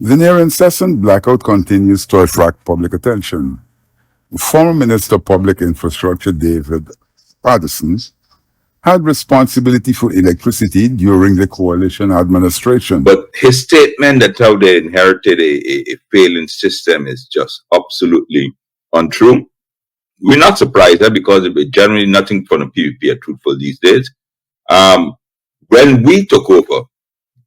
The near-incessant blackout continues to attract public attention. Former Minister of Public Infrastructure David Patterson had responsibility for electricity during the coalition administration. But his statement that how they inherited a failing system is just absolutely untrue. We're not surprised because generally nothing from the PPP are truthful these days. When we took over,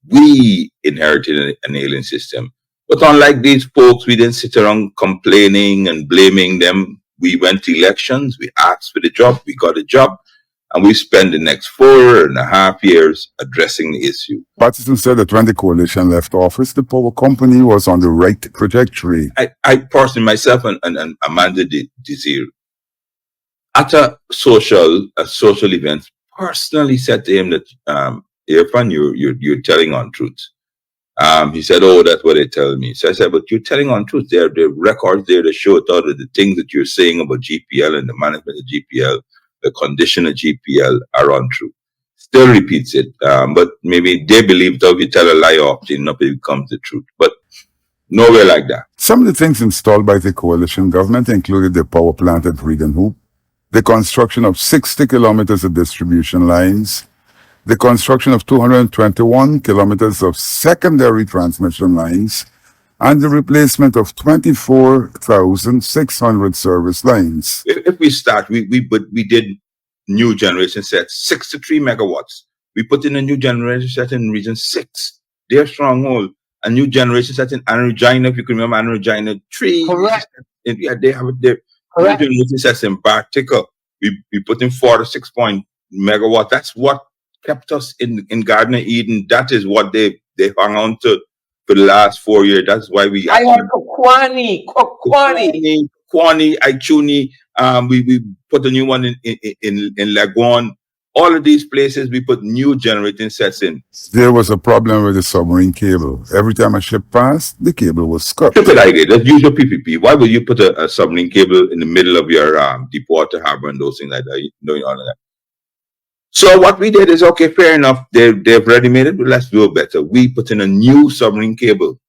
we inherited an alien system. But unlike these folks, we didn't sit around complaining and blaming them. We went to elections, we asked for the job, we got a job, and we spent the next 4.5 years addressing the issue. Patterson said that when the coalition left office, the power company was on the right trajectory. I personally, myself and Amanda Desir, at a social event, personally said to him that, Irfan, you're telling on truth. He said, oh, that's what they tell me. So I said, but you're telling on truth. There are records there that show all of the things that you're saying about GPL and the management of GPL, the condition of GPL are untrue. Still repeats it. But maybe they believe that if you tell a lie often enough, it becomes the truth. But nowhere like that. Some of the things installed by the coalition government included the power plant at Regan Hoop, the construction of 60 kilometers of distribution lines, the construction of 221 kilometers of secondary transmission lines, and the replacement of 24,600 service lines. If we start, we did new generation sets, 63 megawatts. We put in a new generation set in Region 6, their stronghold. A new generation set in Regina, if you can remember Regina 3. Correct. Yeah, they have their new generation sets in Bartica. We put in 46 megawatt. That's what kept us in Garden of Eden. That is what they hung on to for the last 4 years. That's why we I want Kwani, Aichuni. We put a new one in Laguan. All of these places we put new generating sets in. There was a problem with the submarine cable. Every time a ship passed, the cable was cut. Stupid idea. Let's use your PPP. Why would you put a submarine cable in the middle of your deep water harbor and those things like that? Doing all of that. So what we did is, okay, fair enough. They've ready made it, but let's do it better. We put in a new submarine cable,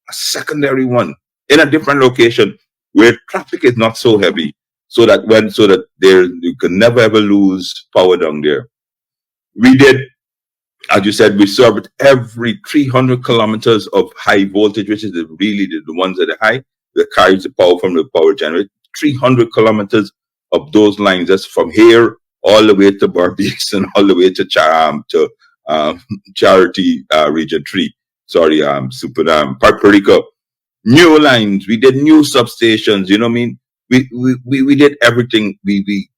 a secondary one, in a different location where traffic is not so heavy, so that you can never ever lose power down there. We did, as you said, we served every 300 kilometers of high voltage, which is really the ones that are high, that carries the power from the power generator. 300 kilometers of those lines, that's from here all the way to Barbados and all the way to Charity Region 3. Sorry, Puerto Rico. New lines. We did new substations. You know what I mean? We did everything. We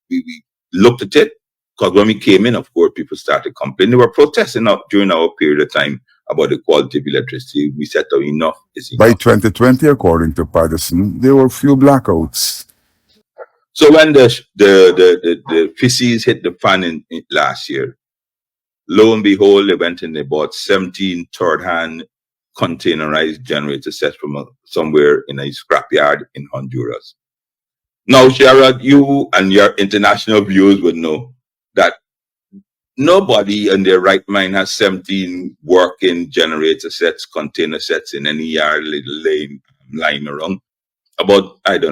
looked at it, because when we came in, of course, people started complaining. They were protesting during our period of time about the quality of electricity. We said, oh, enough is enough. By 2020, according to Patterson, there were few blackouts. So when the feces hit the fan in last year, lo and behold, they went and they bought 17 third-hand containerized generator sets from somewhere in a scrapyard in Honduras. Now, Sherrod, you and your international viewers would know that nobody in their right mind has 17 working generator sets, container sets in any yard, little lane, lying around. About 8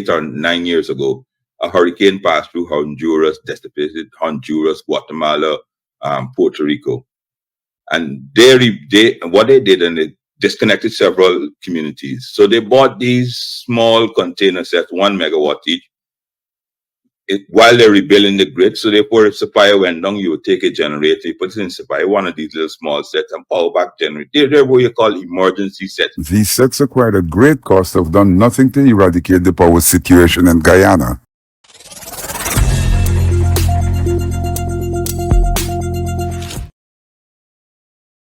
or 9 years ago, a hurricane passed through Honduras, devastated Honduras, Guatemala, Puerto Rico. And what they did, and they disconnected several communities. So they bought these small container sets, 1 megawatt each, while they're rebuilding the grid. So therefore, if supply went down, you would take a generator, you put it in supply, one of these little small sets, and power back generator. They're what you call emergency sets. These sets acquired at great cost have done nothing to eradicate the power situation in Guyana.